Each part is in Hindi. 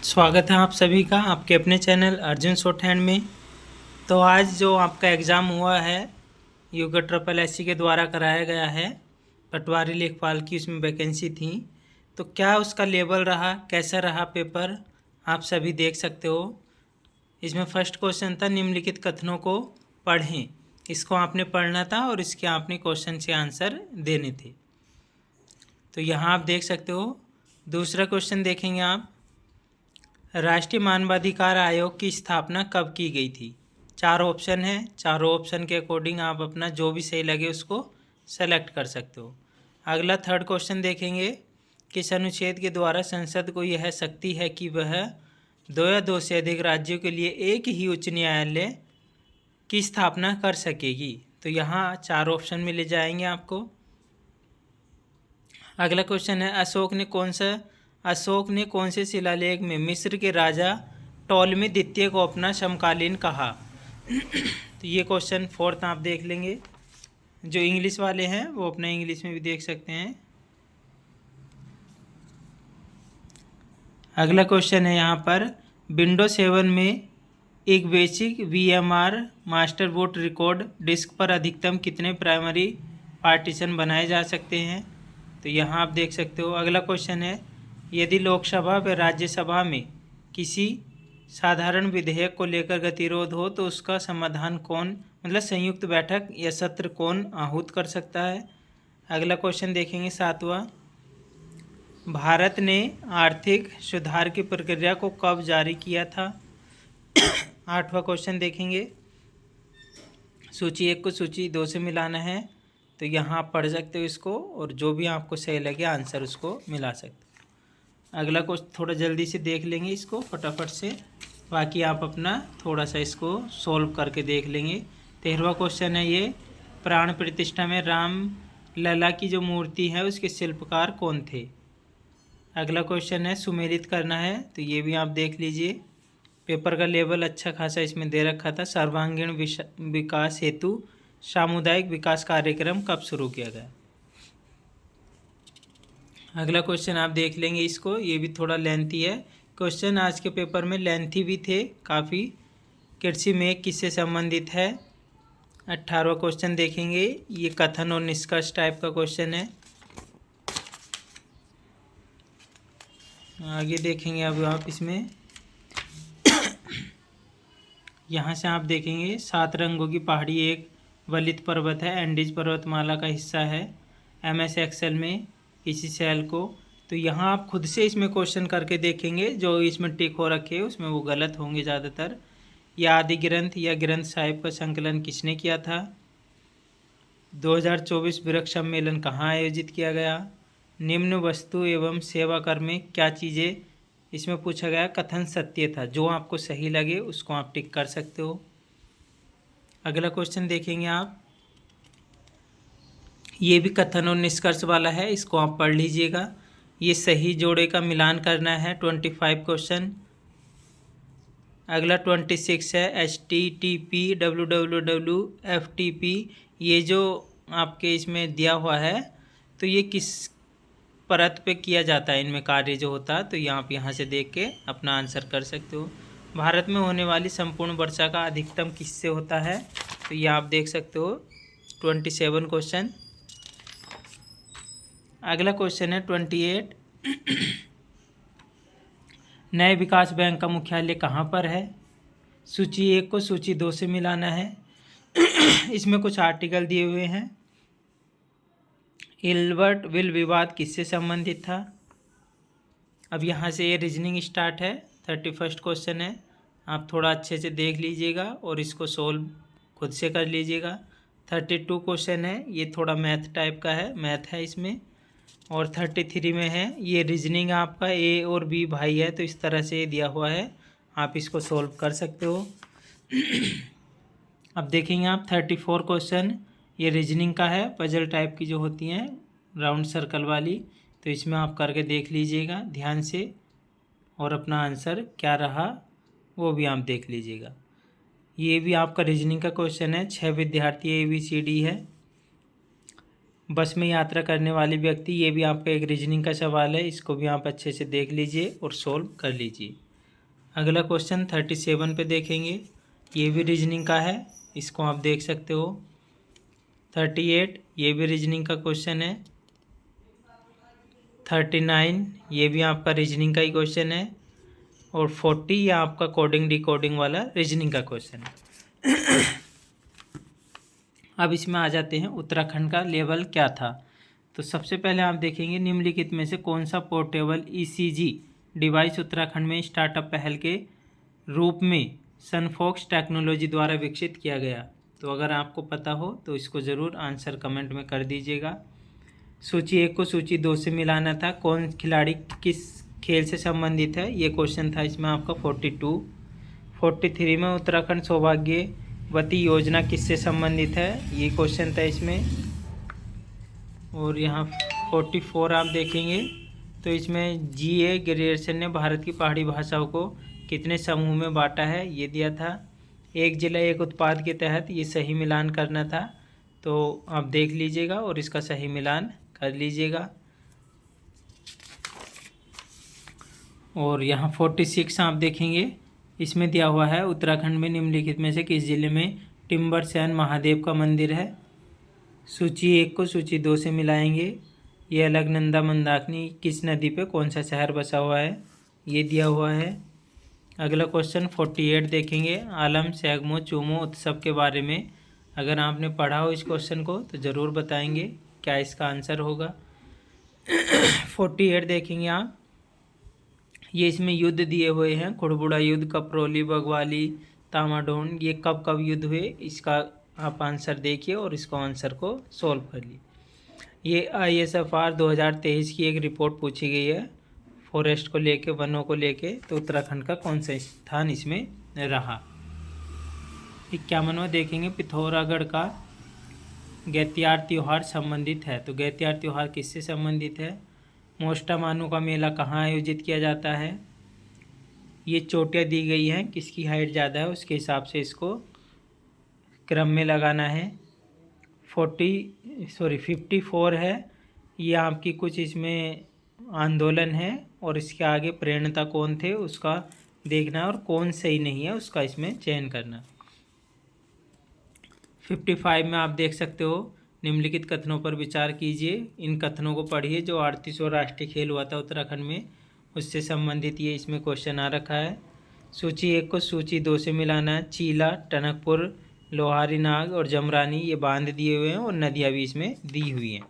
स्वागत है आप सभी का आपके अपने चैनल अर्जुन शॉर्ट हैंड में। तो आज जो आपका एग्ज़ाम हुआ है यूके ट्रिपल एससी के द्वारा कराया गया है, पटवारी लेखपाल की उसमें वैकेंसी थी। तो क्या उसका लेवल रहा, कैसा रहा पेपर, आप सभी देख सकते हो। इसमें फर्स्ट क्वेश्चन था निम्नलिखित कथनों को पढ़ें। इसको आपने पढ़ना था और इसके आपने क्वेश्चन से आंसर देने थे। तो यहाँ आप देख सकते हो। दूसरा क्वेश्चन देखेंगे आप, राष्ट्रीय मानवाधिकार आयोग की स्थापना कब की गई थी। 4 ऑप्शन है, चारों ऑप्शन के अकॉर्डिंग आप अपना जो भी सही लगे उसको सेलेक्ट कर सकते हो। अगला थर्ड क्वेश्चन देखेंगे, किस अनुच्छेद के द्वारा संसद को यह शक्ति है कि वह 2 या 2 से अधिक राज्यों के लिए एक ही उच्च न्यायालय की स्थापना कर सकेगी। तो यहाँ 4 ऑप्शन मिले जाएंगे आपको। अगला क्वेश्चन है, अशोक ने कौन से शिलालेख में मिस्र के राजा टॉलमी द्वितीय को अपना समकालीन कहा। तो ये क्वेश्चन फोर्थ आप देख लेंगे। जो इंग्लिश वाले हैं वो अपना इंग्लिश में भी देख सकते हैं। अगला क्वेश्चन है यहाँ पर, विंडो 7 में एक basic VMR master boot record disk पर अधिकतम कितने प्राइमरी पार्टीशन बनाए जा सकते हैं। तो यहाँ आप देख सकते हो। अगला क्वेश्चन है, यदि लोकसभा व राज्यसभा में किसी साधारण विधेयक को लेकर गतिरोध हो तो उसका समाधान कौन, मतलब संयुक्त बैठक या सत्र कौन आहूत कर सकता है। अगला क्वेश्चन देखेंगे 7वां, भारत ने आर्थिक सुधार की प्रक्रिया को कब जारी किया था। 8वां क्वेश्चन देखेंगे, सूची 1 को सूची 2 से मिलाना है। तो यहाँ आप पढ़ सकते हो इसको और जो भी आपको सही लगे आंसर उसको मिला सकते हो। अगला क्वेश्चन थोड़ा जल्दी से देख लेंगे इसको फटाफट से, बाकी आप अपना थोड़ा सा इसको सॉल्व करके देख लेंगे। 13वां क्वेश्चन है ये, प्राण प्रतिष्ठा में राम लला की जो मूर्ति है उसके शिल्पकार कौन थे। अगला क्वेश्चन है, सुमेलित करना है। तो ये भी आप देख लीजिए, पेपर का लेवल अच्छा खासा इसमें दे रखा था। सर्वांगीण विकास हेतु सामुदायिक विकास कार्यक्रम कब शुरू किया गया। अगला क्वेश्चन आप देख लेंगे इसको, ये भी थोड़ा लेंथी है क्वेश्चन, आज के पेपर में लेंथी भी थे काफ़ी। कृषि में किससे संबंधित है। 18वां क्वेश्चन देखेंगे, ये कथन और निष्कर्ष टाइप का क्वेश्चन है। आगे देखेंगे अब आप इसमें यहाँ से आप देखेंगे 7 रंगों की पहाड़ी एक वलित पर्वत है, एंडीज पर्वतमाला का हिस्सा है MS एक्सेल में इसी सेल को। तो यहाँ आप खुद से इसमें क्वेश्चन करके देखेंगे, जो इसमें टिक हो रखे हैं उसमें वो गलत होंगे ज़्यादातर। यह आदि ग्रंथ या ग्रंथ साहिब का संकलन किसने किया था। 2024 वृक्ष सम्मेलन कहाँ आयोजित किया गया। निम्न वस्तु एवं सेवा कर में क्या चीज़ें, इसमें पूछा गया कथन सत्य था। जो आपको सही लगे उसको आप टिक कर सकते हो। अगला क्वेश्चन देखेंगे आप, ये भी कथन और निष्कर्ष वाला है, इसको आप पढ़ लीजिएगा। ये सही जोड़े का मिलान करना है 25 क्वेश्चन। अगला 26 है HTTP www FTP, ये जो आपके इसमें दिया हुआ है तो ये किस परत पे किया जाता है, इनमें कार्य जो होता है। तो आप यहाँ से देख के अपना आंसर कर सकते हो। भारत में होने वाली संपूर्ण वर्षा का अधिकतम किससे होता है। तो ये आप देख सकते हो 27 क्वेश्चन। अगला क्वेश्चन है 28, नए विकास बैंक का मुख्यालय कहाँ पर है। सूची 1 को सूची 2 से मिलाना है। इसमें कुछ आर्टिकल दिए हुए हैं। एल्बर्ट विल विवाद किससे संबंधित था। अब यहाँ से ये रीजनिंग स्टार्ट है। 31 क्वेश्चन है, आप थोड़ा अच्छे से देख लीजिएगा और इसको सोल्व खुद से कर लीजिएगा। 32 क्वेश्चन है, ये थोड़ा मैथ टाइप का है, मैथ है इसमें। और 33 में है ये रीजनिंग, आपका A और B भाई है तो इस तरह से दिया हुआ है, आप इसको सोल्व कर सकते हो। अब देखेंगे आप 34 क्वेश्चन, ये रीजनिंग का है, पजल टाइप की जो होती हैं राउंड सर्कल वाली। तो इसमें आप करके देख लीजिएगा ध्यान से और अपना आंसर क्या रहा वो भी आप देख लीजिएगा। ये भी आपका रीजनिंग का क्वेश्चन है। 6 विद्यार्थी ABCD है। बस में यात्रा करने वाले व्यक्ति, ये भी आपका एक रीजनिंग का सवाल है, इसको भी आप अच्छे से देख लीजिए और सोल्व कर लीजिए। अगला क्वेश्चन 37 पे देखेंगे, ये भी रीजनिंग का है, इसको आप देख सकते हो। 38 ये भी रीजनिंग का क्वेश्चन है। 39 ये भी आपका रीजनिंग का ही क्वेश्चन है। और 40 ये आपका कोडिंग डिकोडिंग वाला रीजनिंग का क्वेश्चन है। अब इसमें आ जाते हैं उत्तराखंड का लेवल क्या था। तो सबसे पहले आप देखेंगे निम्नलिखित में से कौन सा पोर्टेबल ईसीजी डिवाइस उत्तराखंड में स्टार्टअप पहल के रूप में सनफॉक्स टेक्नोलॉजी द्वारा विकसित किया गया। तो अगर आपको पता हो तो इसको ज़रूर आंसर कमेंट में कर दीजिएगा। सूची 1 को सूची 2 से मिलाना था। कौन खिलाड़ी किस खेल से संबंधित है, ये क्वेश्चन था इसमें आपका 42। 43 में उत्तराखंड सौभाग्यवती योजना किससे संबंधित है, ये क्वेश्चन था इसमें। और यहाँ 44 आप देखेंगे तो इसमें जीए ग्रेजुएशन ने भारत की पहाड़ी भाषाओं को कितने समूह में बांटा है, ये दिया था। एक जिला एक उत्पाद के तहत ये सही मिलान करना था, तो आप देख लीजिएगा और इसका सही मिलान कर लीजिएगा। और यहाँ 46 आप देखेंगे, इसमें दिया हुआ है उत्तराखंड में निम्नलिखित में से किस जिले में टिम्बर सैन महादेव का मंदिर है। सूची 1 को सूची 2 से मिलाएंगे। ये अलकनंदा मंदाकिनी किस नदी पे कौन सा शहर बसा हुआ है, ये दिया हुआ है। अगला क्वेश्चन 48 देखेंगे, आलम सैगमो चूमो उत्सव के बारे में अगर आपने पढ़ा हो इस क्वेश्चन को तो ज़रूर बताएंगे क्या इसका आंसर होगा। 48 देखेंगे आप, ये इसमें युद्ध दिए हुए हैं, खुड़बुड़ा युद्ध, कपरौली, बगवाली, तामाडोन, ये कब कब युद्ध हुए, इसका आप आंसर देखिए और इसको आंसर को सॉल्व कर लिए। ये ISFR 2023 की एक रिपोर्ट पूछी गई है फॉरेस्ट को लेके, वनों को लेके, तो उत्तराखंड का कौन सा स्थान इसमें रहा। 51वां देखेंगे, पिथौरागढ़ का गैतियार त्यौहार संबंधित है। तो गैतियार त्यौहार किससे संबंधित है। मोस्टा मानू का मेला कहाँ आयोजित किया जाता है। ये चोटियाँ दी गई हैं, किसकी हाइट ज़्यादा है उसके हिसाब से इसको क्रम में लगाना है। 54 है, ये आपकी कुछ इसमें आंदोलन है और इसके आगे प्रेरणा कौन थे उसका देखना और कौन सही नहीं है उसका इसमें चयन करना। 55 में आप देख सकते हो, निम्नलिखित कथनों पर विचार कीजिए, इन कथनों को पढ़िए। जो 38वां राष्ट्रीय खेल हुआ था उत्तराखंड में उससे संबंधित ये इसमें क्वेश्चन आ रखा है। सूची 1 को सूची 2 से मिलाना है। चीला, टनकपुर, लोहारी नाग और जमरानी ये बांध दिए हुए हैं और नदियाँ भी इसमें दी हुई हैं।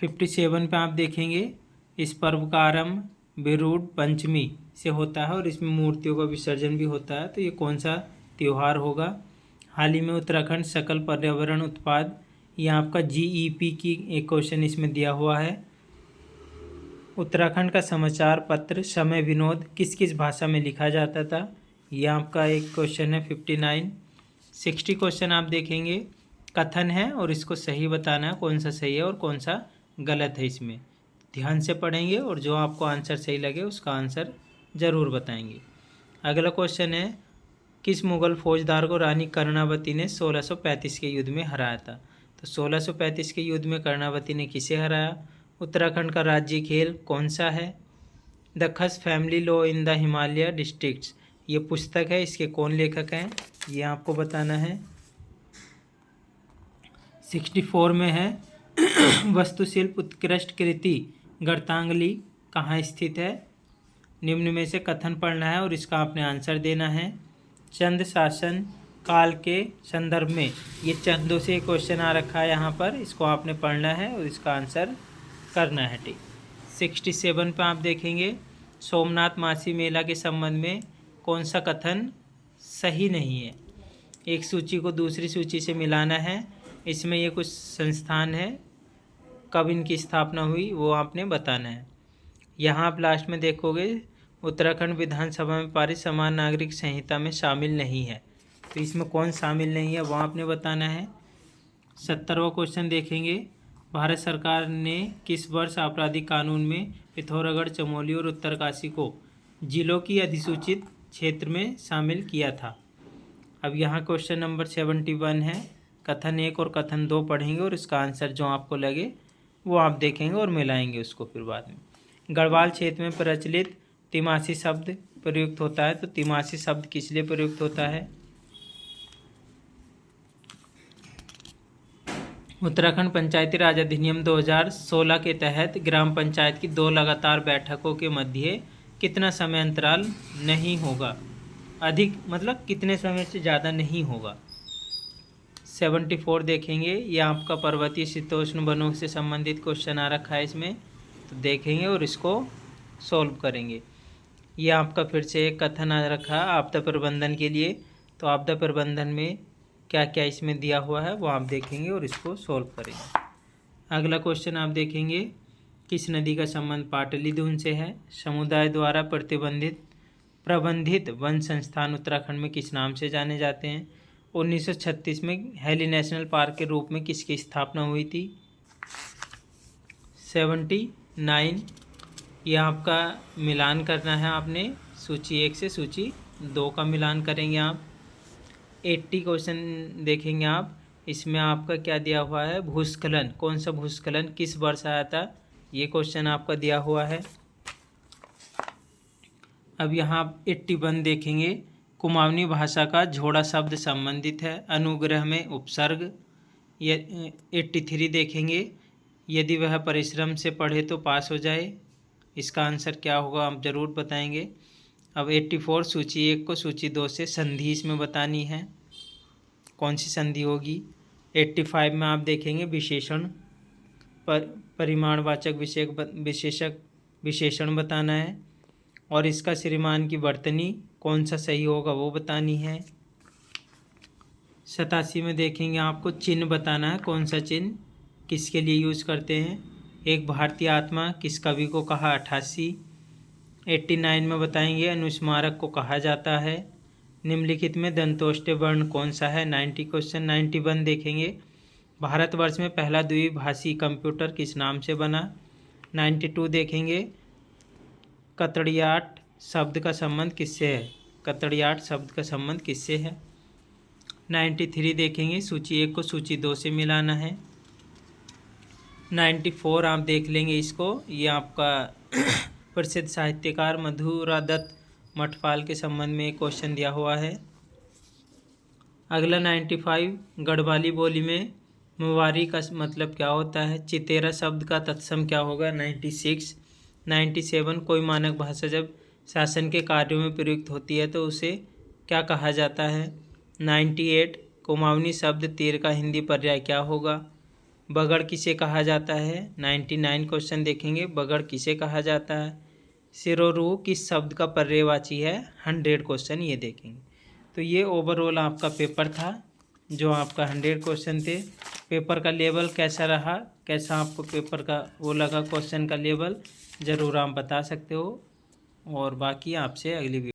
57 पे आप देखेंगे, इस पर्व का आरंभ बिरूड पंचमी से होता है और इसमें मूर्तियों का विसर्जन भी होता है। तो ये कौन सा त्यौहार होगा। हाल ही में उत्तराखंड सकल पर्यावरण उत्पाद, ये आपका GEP की एक क्वेश्चन इसमें दिया हुआ है। उत्तराखंड का समाचार पत्र समय विनोद किस किस भाषा में लिखा जाता था, ये आपका एक क्वेश्चन है 59। 60 क्वेश्चन आप देखेंगे, कथन है और इसको सही बताना है कौन सा सही है और कौन सा गलत है। इसमें ध्यान से पढ़ेंगे और जो आपको आंसर सही लगे उसका आंसर ज़रूर बताएंगे। अगला क्वेश्चन है, किस मुग़ल फौजदार को रानी कर्णावती ने 1635 के युद्ध में हराया था। तो 1635 के युद्ध में कर्णावती ने किसे हराया। उत्तराखंड का राज्य खेल कौन सा है। The Khas family law in the Himalaya districts, ये पुस्तक है, इसके कौन लेखक हैं ये आपको बताना है। 64 में है, वास्तुशिल्प उत्कृष्ट कृति गर्तांगली कहाँ स्थित है। निम्न में से कथन पढ़ना है और इसका आपने आंसर देना है। चंद शासन काल के संदर्भ में, ये चंदों से क्वेश्चन आ रखा है यहाँ पर, इसको आपने पढ़ना है और इसका आंसर करना है। ठीक। 67 पे आप देखेंगे, सोमनाथ मासी मेला के संबंध में कौन सा कथन सही नहीं है। एक सूची को दूसरी सूची से मिलाना है। इसमें ये कुछ संस्थान है, कब इनकी स्थापना हुई वो आपने बताना है। यहाँ आप लास्ट में देखोगे उत्तराखंड विधानसभा में पारित समान नागरिक संहिता में शामिल नहीं है, तो इसमें कौन शामिल नहीं है वो आपने बताना है। 70वां क्वेश्चन देखेंगे, भारत सरकार ने किस वर्ष आपराधिक कानून में पिथौरागढ़, चमोली और उत्तरकाशी को जिलों की अधिसूचित क्षेत्र में शामिल किया था। अब यहाँ क्वेश्चन नंबर 71 है, कथन 1 और कथन 2 पढ़ेंगे और इसका आंसर जो आपको लगे वो आप देखेंगे और मिलाएंगे उसको फिर बाद में। गढ़वाल क्षेत्र में प्रचलित तिमासी शब्द प्रयुक्त होता है, तो तिमासी शब्द किस लिए प्रयुक्त होता है? उत्तराखंड पंचायती राज अधिनियम 2016 के तहत ग्राम पंचायत की 2 लगातार बैठकों के मध्य कितना समय अंतराल नहीं होगा? अधिक मतलब कितने समय से ज़्यादा नहीं होगा। 74 देखेंगे, ये आपका पर्वतीय शीतोष्ण वनों से संबंधित क्वेश्चन आ रखा है इसमें, तो देखेंगे और इसको सॉल्व करेंगे। ये आपका फिर से एक कथन आ रखा है आपदा प्रबंधन के लिए, तो आपदा प्रबंधन में क्या क्या इसमें दिया हुआ है वो आप देखेंगे और इसको सॉल्व करेंगे। अगला क्वेश्चन आप देखेंगे, किस नदी का संबंध पाटलिदुन से है? समुदाय द्वारा प्रबंधित वन संस्थान उत्तराखंड में किस नाम से जाने जाते हैं? 1936 में हेली नेशनल पार्क के रूप में किसकी स्थापना हुई थी? 79। ये आपका मिलान करना है आपने, सूची 1 से सूची 2 का मिलान करेंगे आप। 80 क्वेश्चन देखेंगे आप, इसमें आपका क्या दिया हुआ है? भूस्खलन, कौन सा भूस्खलन किस वर्ष आया था? ये क्वेश्चन आपका दिया हुआ है। अब यहाँ 81 देखेंगे, कुमाऊनी भाषा का झोड़ा शब्द संबंधित है, अनुग्रह में उपसर्ग। ये 83 देखेंगे, यदि वह परिश्रम से पढ़े तो पास हो जाए, इसका आंसर क्या होगा आप ज़रूर बताएंगे। अब 84 सूची 1 को सूची 2 से संधि इसमें बतानी है, कौन सी संधि होगी। 85 में आप देखेंगे विशेषण परिमाणवाचक विशेषण बताना है, और इसका श्रीमान की वर्तनी कौन सा सही होगा वो बतानी है। 87 में देखेंगे आपको चिन्ह बताना है, कौन सा चिन्ह किसके लिए यूज़ करते हैं। एक भारतीय आत्मा किस कवि को कहा? 88। 89 में बताएंगे अनुस्मारक को कहा जाता है। निम्नलिखित में दंतोष्ठ्य वर्ण कौन सा है? 90 क्वेश्चन। 91 देखेंगे, भारतवर्ष में पहला द्विभाषी कंप्यूटर किस नाम से बना? 92 देखेंगे, कतड़ियाट शब्द का संबंध किससे है? कतड़ियाट शब्द का संबंध किससे है? 93 देखेंगे, सूची 1 को सूची 2 से मिलाना है। 94 आप देख लेंगे इसको, ये आपका प्रसिद्ध साहित्यकार मधुरा दत्त मठपाल के संबंध में एक क्वेश्चन दिया हुआ है। अगला 95, गढ़वाली बोली में मुवारी का मतलब क्या होता है? चितेरा शब्द का तत्सम क्या होगा? 96। 97, कोई मानक भाषा जब शासन के कार्यों में प्रयुक्त होती है तो उसे क्या कहा जाता है? 98, कुमाऊनी शब्द तीर का हिंदी पर्याय क्या होगा? बगड़ किसे कहा जाता है? 99 क्वेश्चन देखेंगे, बगड़ किसे कहा जाता है? सिरोरू किस शब्द का पर्यायवाची है? 100 क्वेश्चन ये देखेंगे। तो ये ओवरऑल आपका पेपर था, जो आपका 100 क्वेश्चन थे। पेपर का लेवल कैसा रहा, कैसा आपको पेपर का वो लगा क्वेश्चन का लेवल, ज़रूर आप बता सकते हो। और बाकी आपसे अगली